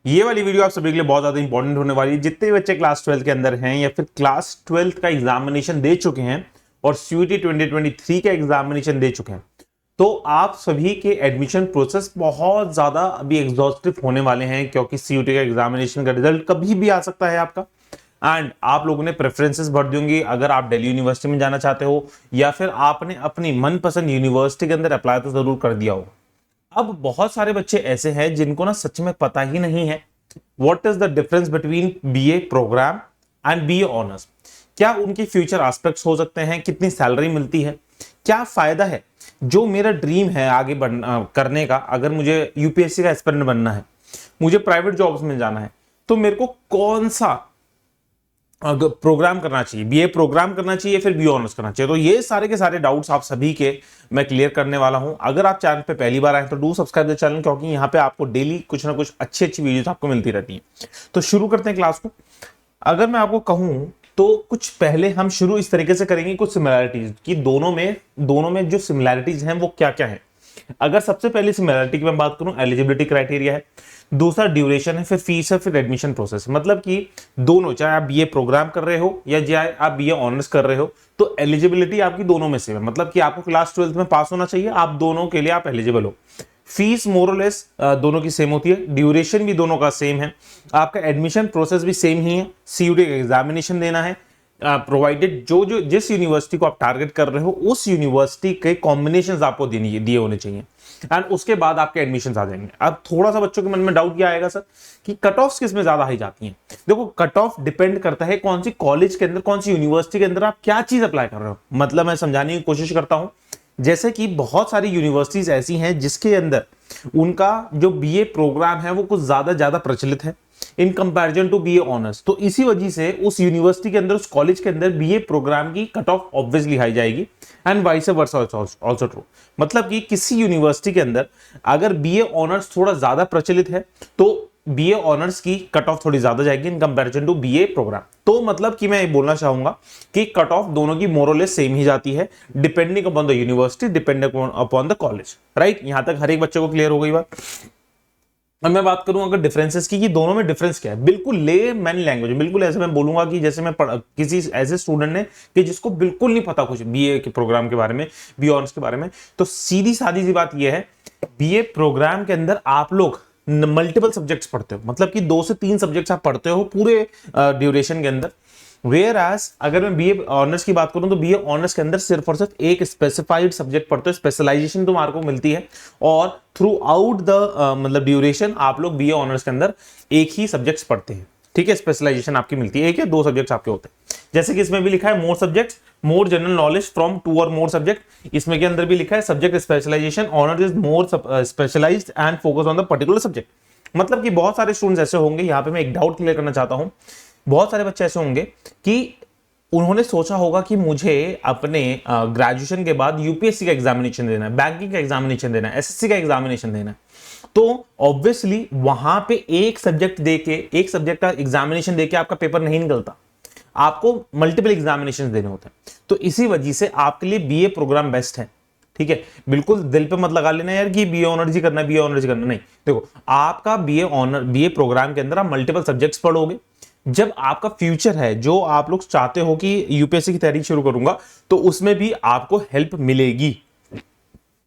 ये वाली वीडियो आप सभी के लिए बहुत ज्यादा इंपॉर्टेंट होने वाली है। जितने बच्चे क्लास 12 के अंदर हैं या फिर क्लास 12 का एग्जामिनेशन दे चुके हैं और सीयूटी 2023 का एग्जामिनेशन दे चुके हैं, तो आप सभी के एडमिशन प्रोसेस बहुत ज्यादा अभी एग्जॉस्टिव होने वाले हैं, क्योंकि सीयूटी का एग्जामिनेशन का रिजल्ट कभी भी आ सकता है आपका। एंड आप लोगों ने प्रेफरेंसेस भर दी होंगी अगर आप दिल्ली यूनिवर्सिटी में जाना चाहते हो, या फिर आपने अपनी मनपसंद यूनिवर्सिटी के अंदर अप्लाई तो जरूर कर दिया हो। अब बहुत सारे बच्चे ऐसे हैं जिनको ना सच में पता ही नहीं है what is the difference between BA program and BA honours. क्या उनके फ्यूचर एस्पेक्ट्स हो सकते हैं, कितनी सैलरी मिलती है, क्या फायदा है, जो मेरा ड्रीम है आगे करने का, अगर मुझे यूपीएससी का एस्पिरेंट बनना है, मुझे प्राइवेट जॉब्स में जाना है, तो मेरे को कौन सा प्रोग्राम करना चाहिए, बीए प्रोग्राम करना चाहिए फिर बीए ऑनर्स करना चाहिए। तो ये सारे के सारे डाउट्स आप सभी के मैं क्लियर करने वाला हूं। अगर आप चैनल पे पहली बार आए तो डू सब्सक्राइब द चैनल, क्योंकि यहाँ पे आपको डेली कुछ ना कुछ अच्छी अच्छी वीडियोस आपको मिलती रहती हैं। तो शुरू करते हैं क्लास को। अगर मैं आपको कहूं तो कुछ पहले हम शुरू इस तरीके से करेंगे, कुछ सिमिलैरिटीज की दोनों में जो सिमिलैरिटीज हैं वो क्या क्या है। अगर सबसे पहली सिमिलैरिटी की मैं बात करूं, एलिजिबिलिटी क्राइटेरिया है, दूसरा ड्यूरेशन है, फिर फीस है, फिर एडमिशन प्रोसेस। मतलब कि दोनों, चाहे आप बीए प्रोग्राम कर रहे हो या चाहे आप बीए ऑनर्स कर रहे हो, तो एलिजिबिलिटी आपकी दोनों में सेम है। मतलब कि आपको क्लास 12 में पास होना चाहिए, आप दोनों के लिए आप एलिजिबल हो। फीस मोरलेस दोनों की सेम होती है, ड्यूरेशन भी दोनों का सेम है, आपका एडमिशन प्रोसेस भी सेम ही है। सीयूटी का एग्जामिनेशन देना है, प्रोवाइडेड जो जिस यूनिवर्सिटी को आप टारगेट कर रहे हो उस यूनिवर्सिटी के कॉम्बिनेशंस आपको दिए होने चाहिए, एंड उसके बाद आपके एडमिशंस आ जाएंगे। अब थोड़ा सा बच्चों के मन में डाउट क्या आएगा सर कि कट ऑफ्स किस में ज्यादा हाई जाती हैं। देखो, कट ऑफ डिपेंड करता है कौन सी कॉलेज के अंदर, कौन सी यूनिवर्सिटी के अंदर आप क्या चीज अप्लाई कर रहे हो। मतलब मैं समझाने की कोशिश करता हूं, जैसे कि बहुत सारी यूनिवर्सिटीज ऐसी हैं जिसके अंदर उनका जो बीए प्रोग्राम है वो कुछ ज्यादा प्रचलित है in comparison to BA honours. तो इसी वजह से उस यूनिवर्सिटी के अंदर, उस कॉलेज के अंदर बीए प्रोग्राम की कट ऑफ ऑब्वियसली हाई जाएगी, and vice versa also true. मतलब कि किसी यूनिवर्सिटी के अंदर अगर बीए ऑनर्स थोड़ा ज्यादा प्रचलित है तो बीए ऑनर्स की कट ऑफ थोड़ी ज्यादा जाएगी in comparison to BA program. तो मतलब कि मैं ये बोलना चाहूंगा कि कट ऑफ दोनों की मोरलेस सेम ही जाती है, depending upon the university, depending upon the college. Right, यहां तक हर एक बच्चे को क्लियर हो गई बात। अब मैं बात करूं अगर डिफरेंसेस की, कि दोनों में डिफरेंस क्या है, बिल्कुल ले मैन लैंग्वेज, बिल्कुल ऐसे मैं बोलूंगा कि जैसे मैं किसी ऐसे स्टूडेंट ने कि जिसको बिल्कुल नहीं पता कुछ बीए के प्रोग्राम के बारे में, बीए ऑनर्स के बारे में। तो सीधी सादी सी बात यह है, बीए प्रोग्राम के अंदर आप लोग मल्टीपल सब्जेक्ट्स पढ़ते हो, मतलब कि 2 से 3 सब्जेक्ट्स आप पढ़ते हो पूरे ड्यूरेशन के अंदर। वेयर एज अगर मैं बीए ऑनर्स की बात करूं तो बीए ऑनर्स के अंदर सिर्फ और सिर्फ एक स्पेसिफाइड सब्जेक्ट पढ़ते हो, स्पेशलाइजेशन तुम्हारे को मिलती है, और थ्रू आउट द मतलब ड्यूरेशन आप लोग बीए ऑनर्स के अंदर एक ही सब्जेक्ट्स पढ़ते हैं। ठीक है, स्पेशलाइजेशन आपकी मिलती है, एक या 2 सब्जेक्ट्स आपके होते हैं। जैसे कि इसमें भी लिखा है मोर subjects, more general knowledge from 2 और मोर सब्जेक्ट। इसमें के अंदर भी लिखा है subject specialisation, honour is more specialised and focus on the particular subject. मतलब कि बहुत सारे स्टूडेंट्स ऐसे होंगे, यहां पे मैं एक डाउट क्लियर करना चाहता हूं, बहुत सारे बच्चे ऐसे होंगे कि उन्होंने सोचा होगा कि मुझे अपने ग्रेजुएशन के बाद यूपीएससी का एग्जामिनेशन देना है, बैंकिंग का एग्जामिनेशन देना है, एसएससी का एग्जामिनेशन देना है। तो ऑब्वियसली वहां पे एक सब्जेक्ट का एग्जामिनेशन देके आपका पेपर नहीं निकलता, आपको मल्टीपल एग्जामिनेशन देने होते हैं। तो इसी वजह से आपके लिए बीए प्रोग्राम बेस्ट है। ठीक है, बिल्कुल दिल पे मत लगा लेना यार कि बीए ऑनर्स ही करना, बीए ऑनर्स ही करना, नहीं। देखो, आपका बीए प्रोग्राम के अंदर आप मल्टीपल सब्जेक्ट्स पढ़ोगे। जब आपका फ्यूचर है, जो आप लोग चाहते हो कि यूपीएससी की तैयारी शुरू करूंगा, तो उसमें भी आपको हेल्प मिलेगी।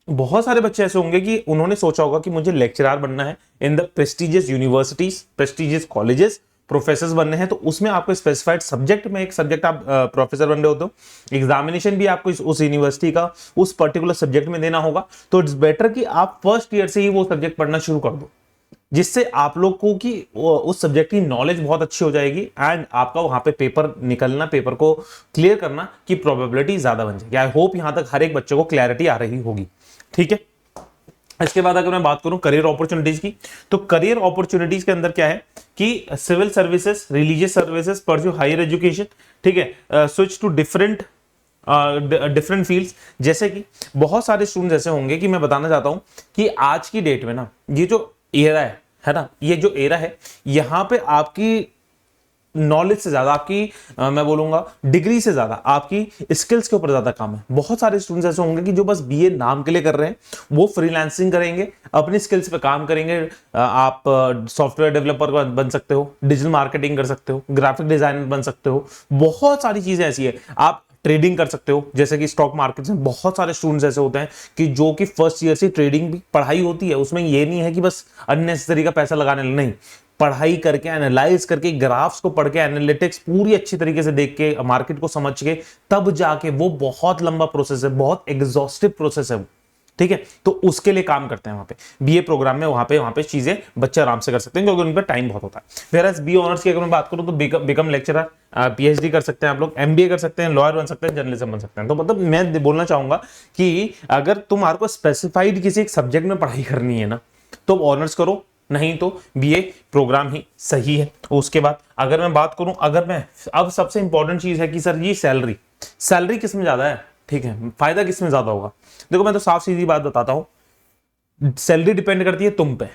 बहुत सारे बच्चे ऐसे होंगे कि उन्होंने सोचा होगा कि मुझे लेक्चरर बनना है in the prestigious universities, prestigious colleges, professor बनने हैं, तो उसमें आपको स्पेसिफाइड सब्जेक्ट में एक सब्जेक्ट आप प्रोफेसर बन रहे होते हो, एग्जामिनेशन भी आपको उस यूनिवर्सिटी का उस पर्टिकुलर सब्जेक्ट में देना होगा। तो इट्स बेटर कि आप फर्स्ट ईयर से ही वो सब्जेक्ट पढ़ना शुरू कर दो, जिससे आप लोग को कि उस सब्जेक्ट की नॉलेज बहुत अच्छी हो जाएगी, एंड आपका वहां पे पेपर निकलना, पेपर को क्लियर करना की प्रोबेबिलिटी ज्यादा बन जाएगी। आई होप यहां तक हर एक बच्चे को क्लैरिटी आ रही होगी। ठीक है, इसके बाद अगर मैं बात करूं करियर अपॉर्चुनिटीज की, तो करियर अपॉर्चुनिटीज के अंदर क्या है कि civil services, religious services, pursue higher education. ठीक है, स्विच टू डिफरेंट फील्ड्स। जैसे कि बहुत सारे स्टूडेंट्स ऐसे होंगे कि मैं बताना चाहता हूं कि आज की डेट में ना, ये जो एरा है ना, ये जो एरा है, यहां पे आपकी नॉलेज से ज्यादा, आपकी मैं बोलूंगा डिग्री से ज्यादा आपकी स्किल्स के ऊपर ज्यादा काम है। बहुत सारे स्टूडेंट्स ऐसे होंगे कि जो बस बीए नाम के लिए कर रहे हैं, वो फ्रीलांसिंग करेंगे, अपनी स्किल्स पे काम करेंगे। आप सॉफ्टवेयर डेवलपर बन सकते हो, डिजिटल मार्केटिंग कर सकते हो, ग्राफिक डिजाइनर बन सकते हो, बहुत सारी चीजें ऐसी है। आप ट्रेडिंग कर सकते हो, जैसे कि स्टॉक मार्केट में बहुत सारे स्टूडेंट्स ऐसे होते हैं कि जो कि फर्स्ट ईयर से ट्रेडिंग भी पढ़ाई होती है, उसमें ये नहीं है कि बस अननेसेसरी का पैसा लगाने, नहीं, पढ़ाई करके, एनालाइज करके, ग्राफ्स को पढ़ के, एनालिटिक्स पूरी अच्छी तरीके से देख के, मार्केट को समझ के, तब जाके, वो बहुत लंबा प्रोसेस है, बहुत एग्जॉस्टिव प्रोसेस है वो, ठीक है। तो उसके लिए काम करते हैं वहां पे बीए प्रोग्राम में, वहां पे चीजें बच्चे आराम से कर सकते हैं क्योंकि उन पर टाइम बहुत होता है। वेयरएज बीए ऑनर्स की अगर मैं बात करूं तो बिकम लेक्चरर, पीएचडी कर सकते हैं आप लोग, एमबीए कर सकते हैं, लॉयर बन सकते हैं, जर्नलिज्म बन सकते हैं। तो मतलब मैं बोलना चाहूंगा कि अगर तुम्हारे को स्पेसिफाइड किसी एक सब्जेक्ट में पढ़ाई करनी है ना, तो ऑनर्स करो, नहीं तो बीए प्रोग्राम ही सही है। उसके बाद अगर मैं बात करूं, अगर मैं अब सबसे इंपॉर्टेंट चीज है कि सर ये सैलरी किसमें ज्यादा है, ठीक है, फायदा किसमें ज्यादा होगा। देखो मैं तो साफ सीधी बात बताता हूं, सैलरी डिपेंड करती है तुम पे,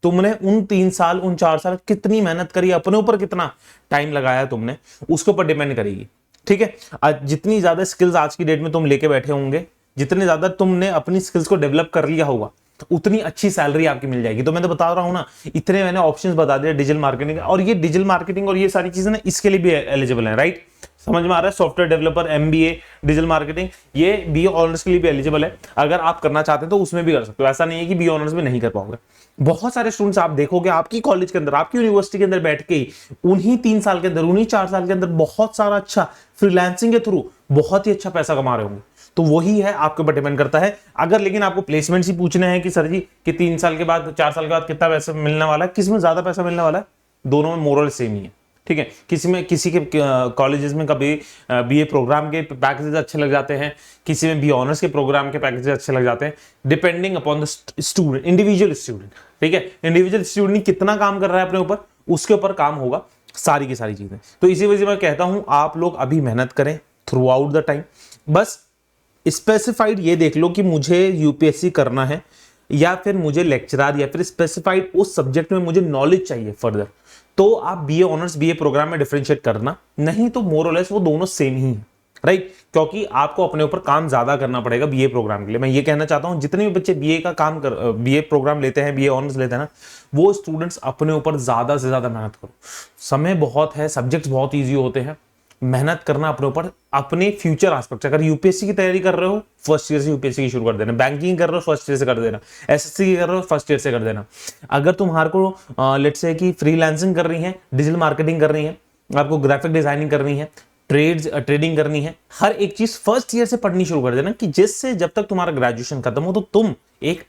तुमने उन 3 साल, उन 4 साल कितनी मेहनत करी, अपने ऊपर कितना टाइम लगाया तुमने, उसके ऊपर डिपेंड करेगी, ठीक है। आज जितनी ज्यादा स्किल्स आज की डेट में तुम लेके बैठे होंगे, जितने ज्यादा तुमने अपनी स्किल्स को डेवलप कर लिया होगा, उतनी अच्छी सैलरी आपकी मिल जाएगी। तो मैं तो बता रहा हूं ना, इतने मैंने ऑप्शंस बता दिए डिजिटल मार्केटिंग, और ये डिजिटल मार्केटिंग और ये सारी चीजें ना इसके लिए भी एलिजिबल है, राइट, समझ में आ रहा है। Software developer, MBA, digital marketing, ये बीए ऑनर्स के लिए भी एलिजिबल है। अगर आप करना चाहते हैं तो उसमें भी कर सकते हो, ऐसा नहीं है कि बीए ऑनर्स में नहीं कर पाओगे। बहुत सारे स्टूडेंट्स आप देखोगे आपकी कॉलेज के अंदर, आपकी यूनिवर्सिटी के अंदर बैठ के ही उन्हीं 3 साल के अंदर, उन्हीं 4 साल के अंदर बहुत सारा अच्छा फ्रीलांसिंग के थ्रू बहुत ही अच्छा पैसा कमा रहे होंगे। तो वही है, आपके ऊपर डिपेंड करता है। अगर लेकिन आपको प्लेसमेंट्स ही पूछने हैं कि सर जी कि 3 साल के बाद, 4 साल के बाद कितना पैसा मिलने वाला है, किसमें ज्यादा पैसा मिलने वाला है, दोनों में मोरल सेम ही है, ठीक है। किसी के कॉलेजेस में कभी बीए प्रोग्राम के पैकेजेस अच्छे लग जाते हैं, किसी में बी ऑनर्स के प्रोग्राम के पैकेजेस अच्छे लग जाते हैं, depending upon the student, individual student, ठीक है। इंडिविजुअल स्टूडेंट कितना काम कर रहा है अपने ऊपर, उसके ऊपर काम होगा सारी की सारी चीजें। तो इसी वजह से मैं कहता हूं आप लोग अभी मेहनत करें थ्रू आउट द टाइम। बस स्पेसिफाइड ये देख लो कि मुझे यूपीएससी करना है, या फिर मुझे लेक्चरर, या फिर स्पेसिफाइड उस सब्जेक्ट में मुझे नॉलेज चाहिए फर्दर, तो आप बीए ऑनर्स बीए प्रोग्राम में डिफरेंशिएट करना, नहीं तो मोर और लेस वो दोनों सेम ही है, राइट। क्योंकि आपको अपने ऊपर काम ज्यादा करना पड़ेगा बीए प्रोग्राम के लिए। मैं ये कहना चाहता हूं जितने भी बच्चे बीए प्रोग्राम लेते हैं, बीए ऑनर्स लेते हैं ना, वो स्टूडेंट्स अपने ऊपर ज्यादा से ज्यादा मेहनत करो। समय बहुत है, सब्जेक्ट्स बहुत ईजी होते हैं, मेहनत करना अपने ऊपर, अपने फ्यूचर एस्पेक्ट। अगर यूपीएससी की तैयारी कर रहे हो, फर्स्ट ईयर से यूपीएससी की शुरू कर देना, बैंकिंग कर रहे हो फर्स्ट ईयर से कर देना, एसएससी कर रहे हो फर्स्ट ईयर से कर देना। अगर तुम्हारे को लेट्स से कि फ्रीलांसिंग कर रही है, डिजिटल मार्केटिंग कर रही है, आपको ग्राफिक डिजाइनिंग करनी है, ट्रेडिंग करनी है, हर एक चीज फर्स्ट ईयर से पढ़नी शुरू कर देना, कि जिससे जब तक तुम्हारा ग्रेजुएशन खत्म हो तो तुम एक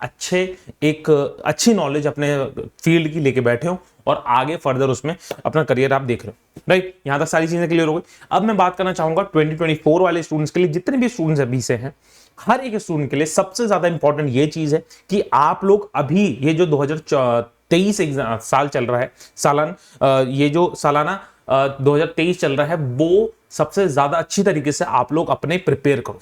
अच्छी नॉलेज अपने फील्ड की लेके बैठे हो और आगे फर्दर उसमें अपना करियर आप देख रहे हो, राइट। यहां तक सारी चीजें क्लियर हो गई। अब मैं बात करना चाहूंगा 2024 वाले स्टूडेंट्स के लिए, जितने भी स्टूडेंट्स अभी से हैं, हर एक स्टूडेंट के लिए सबसे ज्यादा इंपॉर्टेंट ये चीज है कि आप लोग अभी ये जो 2023 साल चल रहा है, ये जो सालाना 2023 चल रहा है, वो सबसे ज्यादा अच्छी तरीके से आप लोग अपने प्रिपेयर करो,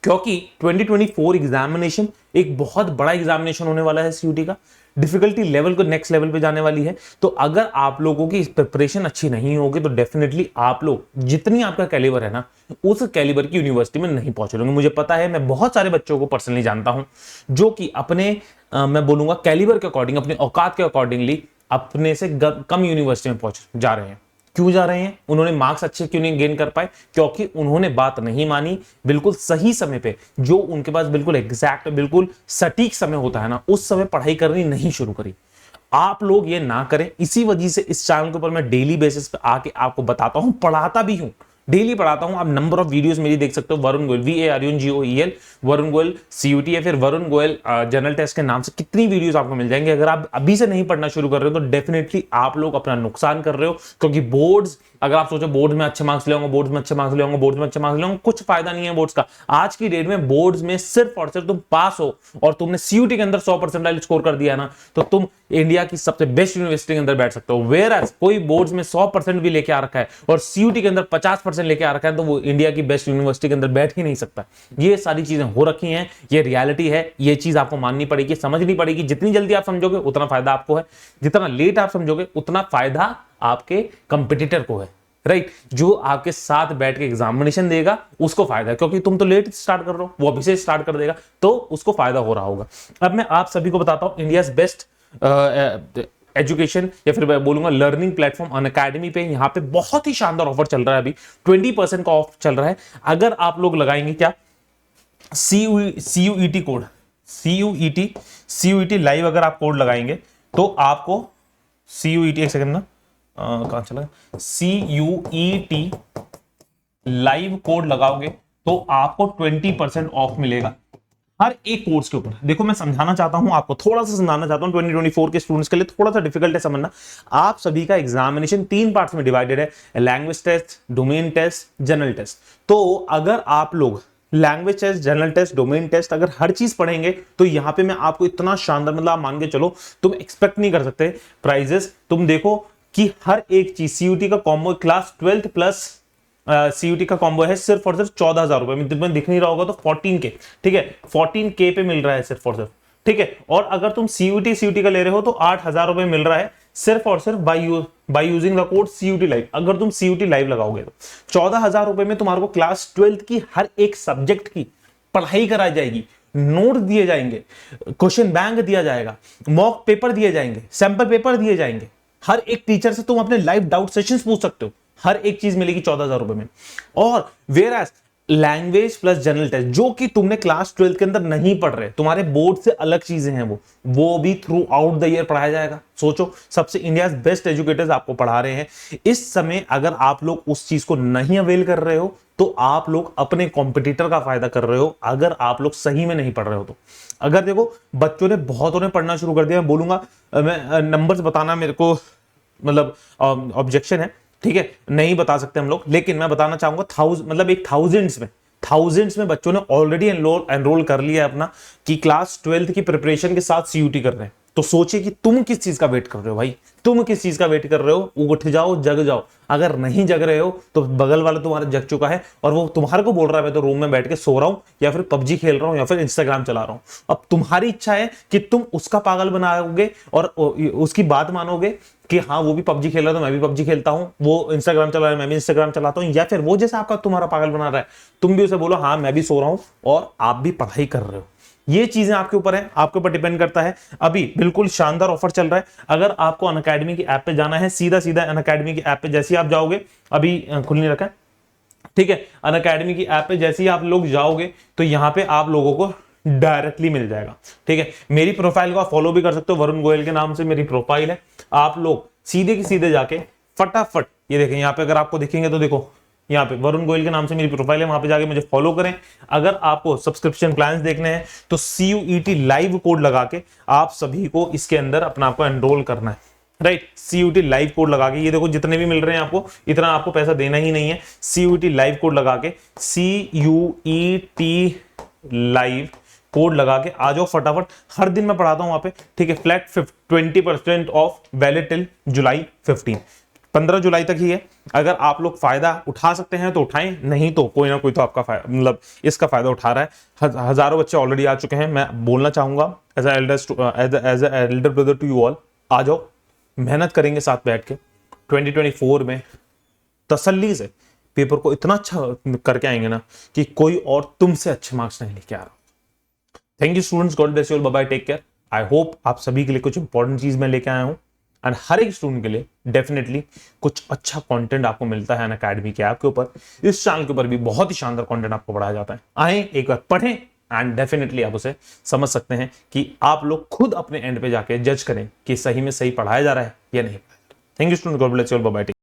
क्योंकि 2024 एग्जामिनेशन एक बहुत बड़ा एग्जामिनेशन होने वाला है सीयूटी का, डिफिकल्टी लेवल को नेक्स्ट लेवल पे जाने वाली है। तो अगर आप लोगों की प्रिपरेशन अच्छी नहीं होगी तो डेफिनेटली आप लोग, जितनी आपका कैलिबर है ना, उस कैलिबर की यूनिवर्सिटी में नहीं पहुंच रहे। मुझे पता है, मैं बहुत सारे बच्चों को पर्सनली जानता हूं जो कि अपने मैं बोलूंगा कैलिबर के अकॉर्डिंग, अपने औकात के अकॉर्डिंगली अपने से कम यूनिवर्सिटी में पहुंच जा रहे हैं। क्यों जा रहे हैं? उन्होंने मार्क्स अच्छे क्यों नहीं गेन कर पाए? क्योंकि उन्होंने बात नहीं मानी बिल्कुल सही समय पे, जो उनके पास बिल्कुल एग्जैक्ट, बिल्कुल सटीक समय होता है ना, उस समय पढ़ाई करनी नहीं शुरू करी। आप लोग ये ना करें। इसी वजह से इस चैनल के ऊपर मैं डेली बेसिस पे आके आपको बताता हूं, पढ़ाता भी हूं, डेली पढ़ाता हूं। आप नंबर ऑफ वीडियोस मेरी देख सकते हो, वरुण गोयल, VARUNGOEL, वरुण गोयल CUT या फिर वरुण गोयल जनरल टेस्ट के नाम से कितनी वीडियोस आपको मिल जाएंगे। अगर आप अभी से नहीं पढ़ना शुरू कर रहे हो तो डेफिनेटली आप लोग अपना नुकसान कर रहे हो, क्योंकि बोर्ड्स, अगर आप सोचो बोर्ड में अच्छे मार्क्स ले आऊंगा, बोर्ड्स में अच्छे मार्क्स ले आऊंगा, बोर्ड्स में अच्छे मार्क्स ले आऊंगा, कुछ फायदा नहीं है बोर्ड्स का। आज की डेट में बोर्ड्स में सिर्फ और सिर्फ तुम पास हो और तुमने CUT के अंदर 100% स्कोर कर दिया ना, तो तुम इंडिया की सबसे बेस्ट यूनिवर्सिटी के अंदर बैठ सकते हो। वेयर कोई बोर्ड्स में 100% भी लेके आ रखा है और CUT के अंदर 50% लेके आ रखा है, तो वो इंडिया की बेस्ट यूनिवर्सिटी के अंदर बैठ ही नहीं सकता। ये सारी चीजें हो रखी हैं, ये रियलिटी है, ये चीज आपको माननी पड़ेगी, समझनी पड़ेगी। जितनी जल्दी आप समझोगे उतना फायदा आपको है, जितना लेट आप समझोगे उतना फायदा आपके कंपटीटर को है। राइट। जो आपके साथ बैठ के एग्जामिनेशन देगा उसको फायदा है, क्योंकि तुम तो लेट स्टार्ट कर रहे हो, वो अभी से स्टार्ट कर देगा तो उसको फायदा हो रहा होगा। अब मैं आप सभी को बताता हूं इंडिया बेस्ट एजुकेशन या फिर मैं बोलूंगा लर्निंग प्लेटफॉर्म अनअकैडमी पे यहाँ पे बहुत ही शानदार ऑफर चल रहा है। अभी 20% का ऑफ चल रहा है। अगर आप लोग लगाएंगे क्या CUET कोड, CUET लाइव अगर आप कोड लगाएंगे तो आपको CUET, एक सेकंड ना कहां चला, CUET लाइव कोड लगाओगे तो आपको 20% ऑफ मिलेगा हर एक कोर्स के ऊपर। देखो मैं समझाना चाहता हूं आपको, थोड़ा सा समझाना चाहता हूं, 2024 के स्टूडेंट्स के लिए थोड़ा सा डिफिकल्ट है समझना। आप सभी का एग्जामिनेशन 3 पार्ट्स में डिवाइडेड है, language test, domain test, general test. तो अगर आप लोग language test, general test, domain test अगर हर चीज पढ़ेंगे तो यहां पे मैं आपको इतना शानदार, मतलब आप मान के चलो तुम एक्सपेक्ट नहीं कर सकते प्राइजेस। तुम देखो कि हर एक चीज CUT का combo class 12th plus CUT का कॉम्बो है सिर्फ और सिर्फ 14,000 रुपए में, दिख नहीं रहा होगा तो 14K, ठीक है, 14K पे मिल रहा है सिर्फ और सिर्फ, ठीक है। और अगर तुम CUT का ले रहे हो तो 8,000 रुपए मिल रहा है सिर्फ और सिर्फ by using the code CUT live. अगर तुम CUT लाइव लगाओगे तो 14,000 रुपए में तुम्हारे को क्लास 12th की हर एक सब्जेक्ट की पढ़ाई कराई जाएगी, नोट दिए जाएंगे, क्वेश्चन बैंक दिया जाएगा, मॉक पेपर दिए जाएंगे, सैंपल पेपर दिए जाएंगे। हर एक टीचर से तुम अपने लाइव डाउट सेशंस पूछ सकते हो, हर एक चीज मिलेगी 14,000 रुपए में। और where language plus general test जो कि तुमने क्लास 12 के अंदर नहीं पढ़ रहे, तुम्हारे बोर्ड से अलग चीजें हैं, वो भी थ्रू आउट द ईयर पढ़ाया जाएगा। सोचो, सबसे इंडिया बेस्ट एजुकेटर्स आपको पढ़ा रहे हैं इस समय। अगर आप लोग उस चीज को नहीं अवेल कर रहे हो तो आप लोग अपने कॉम्पिटिटर का फायदा कर रहे हो, अगर आप लोग सही में नहीं पढ़ रहे हो तो। अगर देखो बच्चों ने बहुतों ने पढ़ना शुरू कर दिया, मैं बोलूंगा, मैं नंबर्स बताना मेरे को मतलब ऑब्जेक्शन है, ठीक है, नहीं बता सकते हम लोग, लेकिन मैं बताना चाहूंगा थाउजेंड्स में बच्चों ने ऑलरेडी एनरोल कर लिया अपना कि क्लास 12th की प्रिपरेशन के साथ CUT कर रहे हैं। तो सोचिए कि तुम किस चीज का वेट कर रहे हो भाई, तुम किस चीज का वेट कर रहे हो। उठ जाओ, जग जाओ। अगर नहीं जग रहे हो तो बगल वाला तुम्हारा जग चुका है और वो तुम्हारे को बोल रहा है मैं तो रूम में बैठ के सो रहा हूं या फिर PUBG खेल रहा हूं या फिर इंस्टाग्राम चला रहा हूं। अब तुम्हारी इच्छा है कि तुम उसका पागल बनाओगे और उसकी बात मानोगे कि हाँ वो भी PUBG खेल रहा है तो मैं भी PUBG खेलता हूं, वो इंस्टाग्राम चला रहा है मैं भी इंस्टाग्राम चलाता हूं, या फिर वो जैसा आपका तुम्हारा पागल बना रहा है तुम भी उसे बोलो हाँ मैं भी सो रहा हूं और आप भी पढ़ाई कर रहे हो। ये चीजें आपके ऊपर है, आपके ऊपर डिपेंड करता है। अभी बिल्कुल शानदार ऑफर चल रहा है। अगर आपको अनअकैडमी की ऐप पे जाना है, सीधा अनअकैडमी की ऐप पे जैसे ही आप जाओगे, अभी खुल नहीं रखा है, ठीक है, अनअकैडमी की ऐप पे जैसे ही आप लोग जाओगे तो यहाँ पे आप लोगों को डायरेक्टली मिल जाएगा, ठीक है। मेरी प्रोफाइल को आप फॉलो भी कर सकते हो, वरुण गोयल के नाम से मेरी प्रोफाइल है। आप लोग सीधे की सीधे जाके फटाफट ये देखें, यहाँ पे अगर आपको दिखेंगे तो देखो यहाँ पे वरुण गोयल के नाम से मेरी प्रोफाइल है, वहां पे जाके मुझे फॉलो करें। अगर आपको सब्सक्रिप्शन प्लान्स देखने हैं तो CUET लाइव कोड लगा के आप सभी को इसके अंदर अपना आपको एनरोल करना है, राइट। CUET लाइव कोड लगा के, ये देखो जितने भी मिल रहे हैं आपको, इतना आपको पैसा देना ही नहीं है। CUET लाइव कोड लगा के, CUET लाइव कोड लगा के आ जाओ फटाफट। हर दिन मैं पढ़ाता हूं वहां पे, ठीक है। फ्लैट 20% ऑफ वैलिड टिल जुलाई 15 जुलाई तक ही है। अगर आप लोग फायदा उठा सकते हैं तो उठाएं, नहीं तो कोई ना कोई तो आपका मतलब इसका फायदा उठा रहा है। हजारों बच्चे ऑलरेडी आ चुके हैं। मैं बोलना चाहूंगा as elder brother to you all, आ जाओ, मेहनत करेंगे साथ बैठ के। 2024 में तसल्ली से पेपर को इतना अच्छा करके आएंगे ना कि कोई और तुमसे अच्छे मार्क्स नहीं लेके आ रहा। Thank you students, God bless you all, bye bye, take care. I hope आप सभी के लिए कुछ इंपॉर्टेंट चीज मैं लेके आया हूं एंड हर एक स्टूडेंट के लिए डेफिनेटली कुछ अच्छा कंटेंट आपको मिलता है अनअकैडमी के ऐप के ऊपर। इस चैनल के ऊपर भी बहुत ही शानदार कंटेंट आपको पढ़ाया जाता है। आए एक बार पढ़ें एंड डेफिनेटली आप उसे समझ सकते हैं कि आप लोग खुद अपने एंड पे जाके जज करें कि सही में सही पढ़ाया जा रहा है या नहीं। Thank you student, God bless you all, bye bye.